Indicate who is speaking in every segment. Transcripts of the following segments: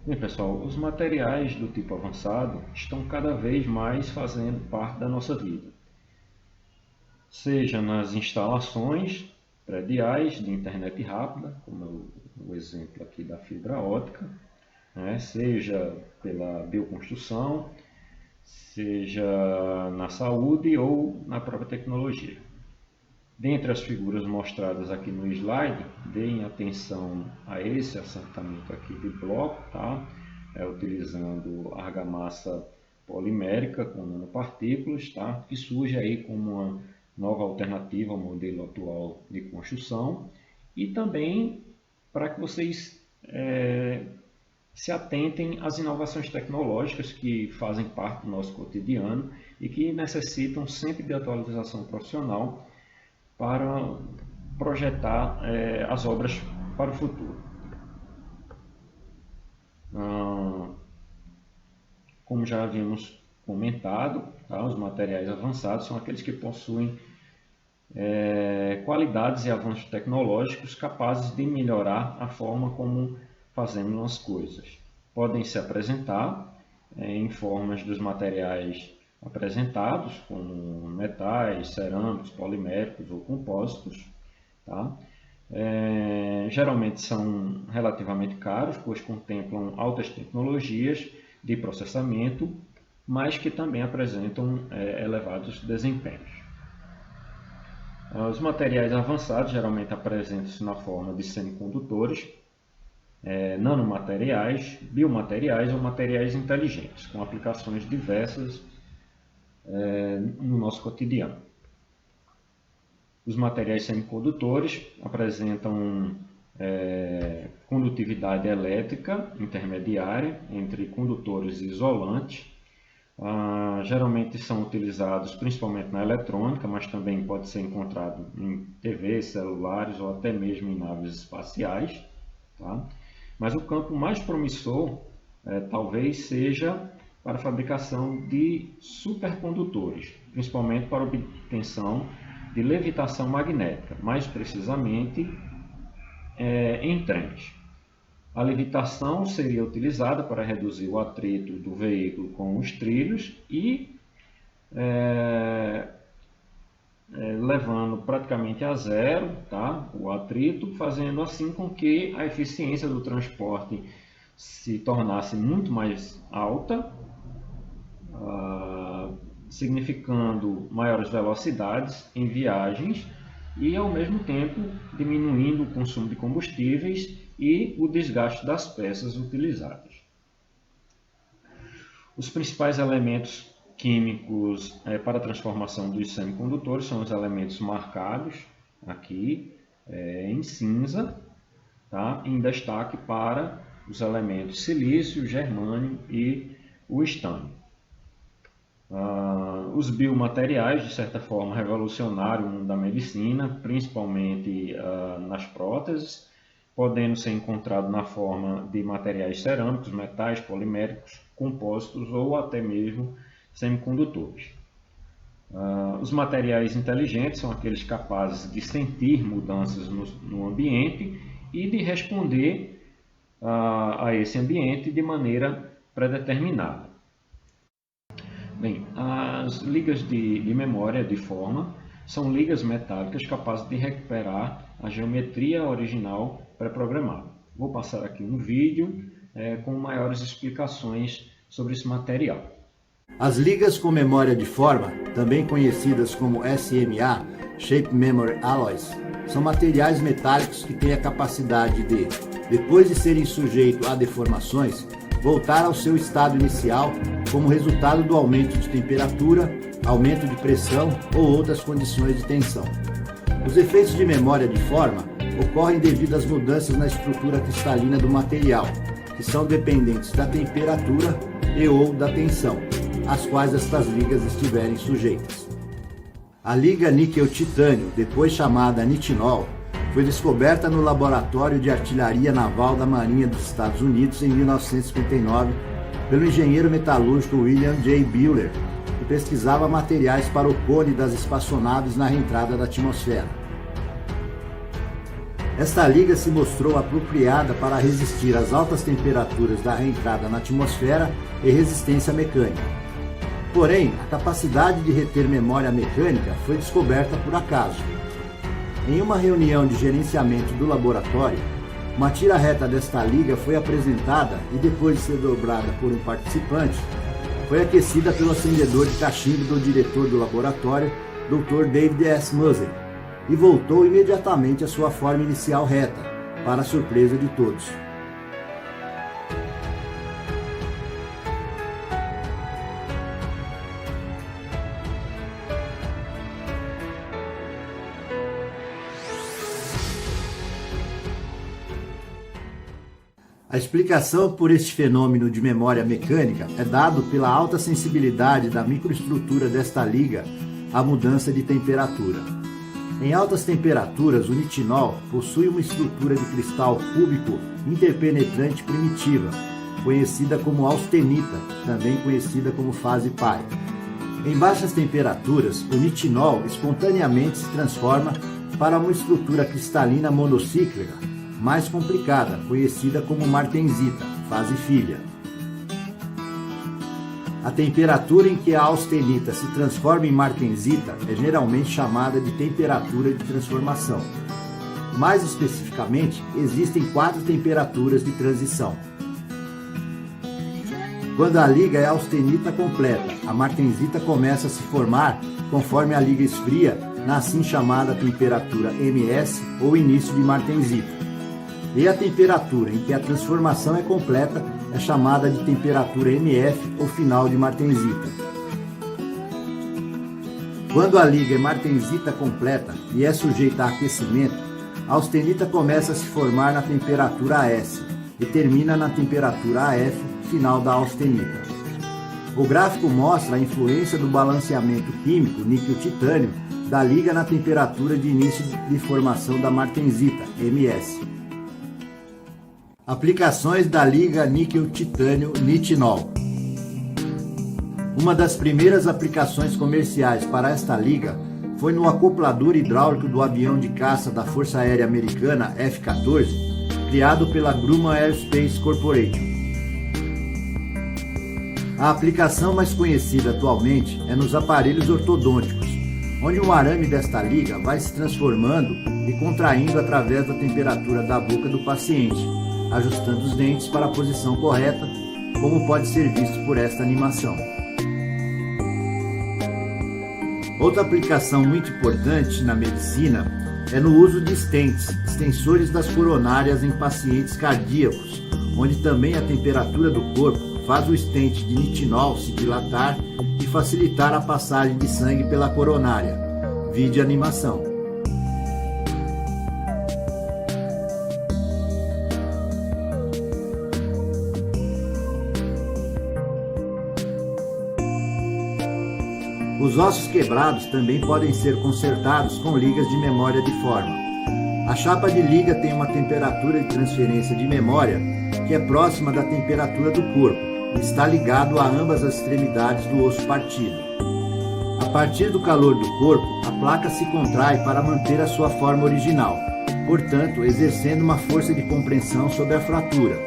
Speaker 1: Bem, pessoal, os materiais do tipo avançado estão cada vez mais fazendo parte da nossa vida, seja nas instalações prediais de internet rápida, como é o exemplo aqui da fibra ótica, né? Seja pela bioconstrução, seja na saúde ou na própria tecnologia. Dentre as figuras mostradas aqui no slide, deem atenção a esse assentamento aqui de bloco, tá? Utilizando argamassa polimérica com nanopartículas, tá? Que surge aí como uma nova alternativa ao modelo atual de construção, e também para que vocês se atentem às inovações tecnológicas que fazem parte do nosso cotidiano e que necessitam sempre de atualização profissional para projetar as obras para o futuro. Como já havíamos comentado, tá? Os materiais avançados são aqueles que possuem qualidades e avanços tecnológicos capazes de melhorar a forma como fazemos as coisas. Podem se apresentar em formas dos materiais apresentados, como metais, cerâmicos, poliméricos ou compósitos, tá? Geralmente são relativamente caros, pois contemplam altas tecnologias de processamento, mas que também apresentam elevados desempenhos. Os materiais avançados geralmente apresentam-se na forma de semicondutores, nanomateriais, biomateriais ou materiais inteligentes, com aplicações diversas no nosso cotidiano. Os materiais semicondutores apresentam condutividade elétrica intermediária entre condutores e isolantes. Geralmente são utilizados principalmente na eletrônica, mas também pode ser encontrado em TVs, celulares ou até mesmo em naves espaciais, tá? Mas o campo mais promissor talvez seja para a fabricação de supercondutores, principalmente para a obtenção de levitação magnética, mais precisamente em trens. A levitação seria utilizada para reduzir o atrito do veículo com os trilhos e levando praticamente a zero, tá, o atrito, fazendo assim com que a eficiência do transporte se tornasse muito mais alta, significando maiores velocidades em viagens e, ao mesmo tempo, diminuindo o consumo de combustíveis e o desgaste das peças utilizadas. Os principais elementos químicos para a transformação dos semicondutores são os elementos marcados aqui em cinza, tá? Em destaque para os elementos silício, germânio e o estânio. Os biomateriais, de certa forma, revolucionaram o mundo da medicina, principalmente nas próteses, podendo ser encontrado na forma de materiais cerâmicos, metais, poliméricos, compósitos ou até mesmo semicondutores. Os materiais inteligentes são aqueles capazes de sentir mudanças no ambiente e de responder a esse ambiente de maneira predeterminada. Bem, as ligas de memória de forma são ligas metálicas capazes de recuperar a geometria original pré-programada. Vou passar aqui um vídeo com maiores explicações sobre esse material.
Speaker 2: As ligas com memória de forma, também conhecidas como SMA, Shape Memory Alloys, são materiais metálicos que têm a capacidade de, depois de serem sujeitos a deformações, voltar ao seu estado inicial como resultado do aumento de temperatura, aumento de pressão ou outras condições de tensão. Os efeitos de memória de forma ocorrem devido às mudanças na estrutura cristalina do material, que são dependentes da temperatura e ou da tensão, às quais estas ligas estiverem sujeitas. A liga níquel-titânio, depois chamada nitinol, foi descoberta no Laboratório de Artilharia Naval da Marinha dos Estados Unidos em 1959 pelo engenheiro metalúrgico William J. Buehler, que pesquisava materiais para o cone das espaçonaves na reentrada da atmosfera. Esta liga se mostrou apropriada para resistir às altas temperaturas da reentrada na atmosfera e resistência mecânica. Porém, a capacidade de reter memória mecânica foi descoberta por acaso. Em uma reunião de gerenciamento do laboratório, uma tira reta desta liga foi apresentada e, depois de ser dobrada por um participante, foi aquecida pelo acendedor de cachimbo do diretor do laboratório, Dr. David S. Muzzey, e voltou imediatamente à sua forma inicial reta, para a surpresa de todos. A explicação por este fenômeno de memória mecânica é dado pela alta sensibilidade da microestrutura desta liga à mudança de temperatura. Em altas temperaturas, o nitinol possui uma estrutura de cristal cúbico interpenetrante primitiva, conhecida como austenita, também conhecida como fase pi. Em baixas temperaturas, o nitinol espontaneamente se transforma para uma estrutura cristalina monocíclica mais complicada, conhecida como martensita, fase filha. A temperatura em que a austenita se transforma em martensita é geralmente chamada de temperatura de transformação. Mais especificamente, existem 4 temperaturas de transição. Quando a liga é austenita completa, a martensita começa a se formar conforme a liga esfria na assim chamada temperatura MS ou início de martensita. E a temperatura em que a transformação é completa é chamada de temperatura MF ou final de martensita. Quando a liga é martensita completa e é sujeita a aquecimento, a austenita começa a se formar na temperatura AS e termina na temperatura AF, final da austenita. O gráfico mostra a influência do balanceamento químico níquel-titânio da liga na temperatura de início de formação da martensita, MS. Aplicações da liga níquel-titânio-nitinol. Uma das primeiras aplicações comerciais para esta liga foi no acoplador hidráulico do avião de caça da Força Aérea Americana F-14, criado pela Grumman Aerospace Corporation. A aplicação mais conhecida atualmente é nos aparelhos ortodônticos, onde um arame desta liga vai se transformando e contraindo através da temperatura da boca do paciente, ajustando os dentes para a posição correta, como pode ser visto por esta animação. Outra aplicação muito importante na medicina é no uso de stents, extensores das coronárias em pacientes cardíacos, onde também a temperatura do corpo faz o stent de nitinol se dilatar e facilitar a passagem de sangue pela coronária. Vide a animação. Os ossos quebrados também podem ser consertados com ligas de memória de forma. A chapa de liga tem uma temperatura de transferência de memória que é próxima da temperatura do corpo e está ligado a ambas as extremidades do osso partido. A partir do calor do corpo, a placa se contrai para manter a sua forma original, portanto, exercendo uma força de compressão sobre a fratura.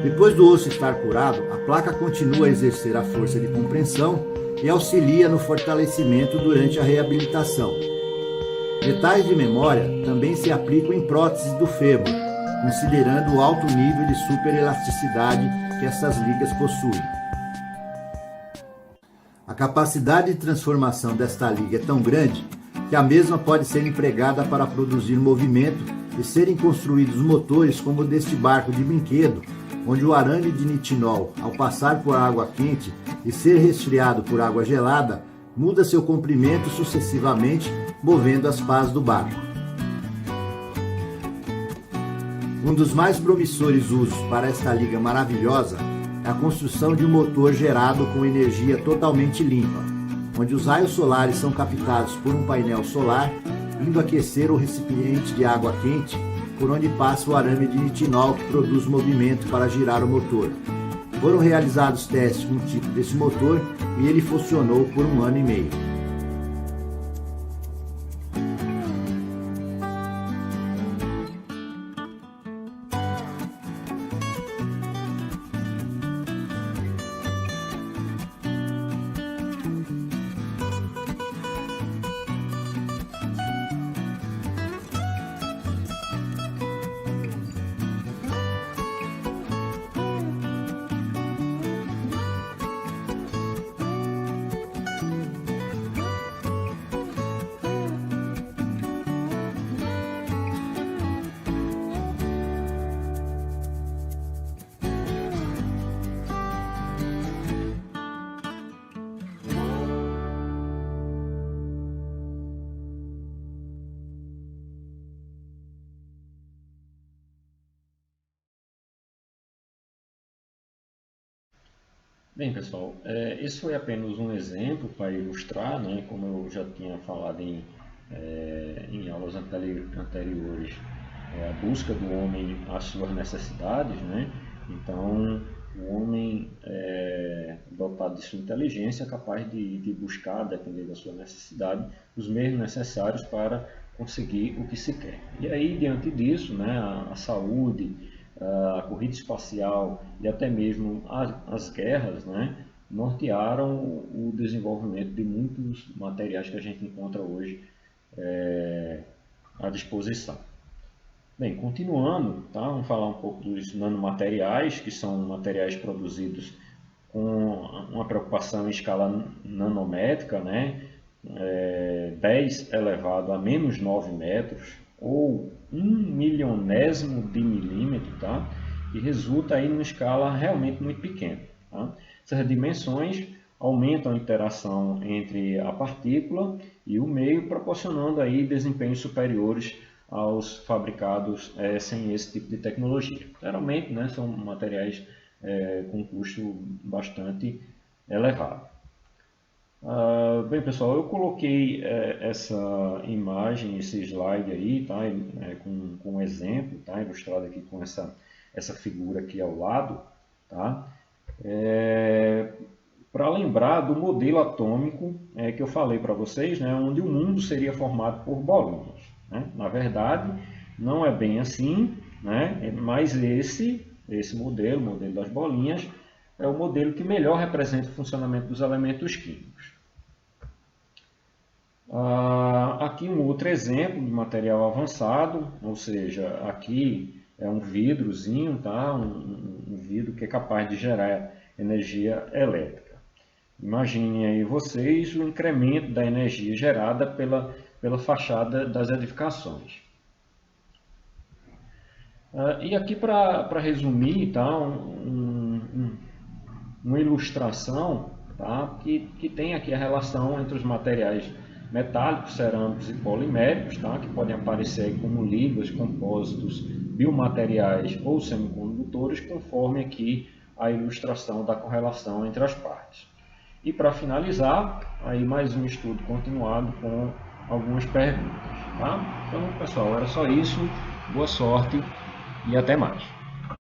Speaker 2: Depois do osso estar curado, a placa continua a exercer a força de compressão e auxilia no fortalecimento durante a reabilitação. Detalhes de memória também se aplicam em próteses do fêmur, considerando o alto nível de superelasticidade que essas ligas possuem. A capacidade de transformação desta liga é tão grande que a mesma pode ser empregada para produzir movimento e serem construídos motores como o deste barco de brinquedo, onde o arame de nitinol, ao passar por água quente e ser resfriado por água gelada, muda seu comprimento sucessivamente, movendo as pás do barco. Um dos mais promissores usos para esta liga maravilhosa é a construção de um motor gerado com energia totalmente limpa, onde os raios solares são captados por um painel solar, indo aquecer o recipiente de água quente, por onde passa o arame de nitinol que produz movimento para girar o motor. Foram realizados testes com o tipo desse motor e ele funcionou por 1 ano e meio.
Speaker 1: Bem, pessoal, esse foi apenas um exemplo para ilustrar, né, como eu já tinha falado em aulas anteriores, a busca do homem às suas necessidades, né? Então, o homem dotado de sua inteligência é capaz de buscar, depender da sua necessidade, os meios necessários para conseguir o que se quer. E aí, diante disso, né, a saúde, a corrida espacial e até mesmo as guerras, né, nortearam o desenvolvimento de muitos materiais que a gente encontra hoje à disposição. Bem, continuando, tá? Vamos falar um pouco dos nanomateriais, que são materiais produzidos com uma preocupação em escala nanométrica, né? 10 elevado a menos 9 metros, ou 1/1000 de milímetro, tá? Que resulta aí numa escala realmente muito pequena. Tá? Essas dimensões aumentam a interação entre a partícula e o meio, proporcionando aí desempenhos superiores aos fabricados sem esse tipo de tecnologia. Geralmente, né, são materiais com custo bastante elevado. Bem, pessoal, eu coloquei essa imagem, esse slide aí, tá, com um exemplo, tá, ilustrado aqui com essa figura aqui ao lado, tá, para lembrar do modelo atômico que eu falei para vocês, né, onde o mundo seria formado por bolinhas. Né? Na verdade, não é bem assim, né, mas esse modelo, o modelo das bolinhas, é o modelo que melhor representa o funcionamento dos elementos químicos. Aqui um outro exemplo de material avançado, ou seja, aqui é um vidrozinho, tá? um vidro que é capaz de gerar energia elétrica. Imaginem aí vocês o incremento da energia gerada pela fachada das edificações. E aqui para resumir, tá? Uma ilustração, tá? que tem aqui a relação entre os materiais metálicos, cerâmicos e poliméricos, tá? Que podem aparecer como ligas, compósitos, biomateriais ou semicondutores, conforme aqui a ilustração da correlação entre as partes. E para finalizar, aí mais um estudo continuado com algumas perguntas. Tá? Então, pessoal, era só isso. Boa sorte e até mais.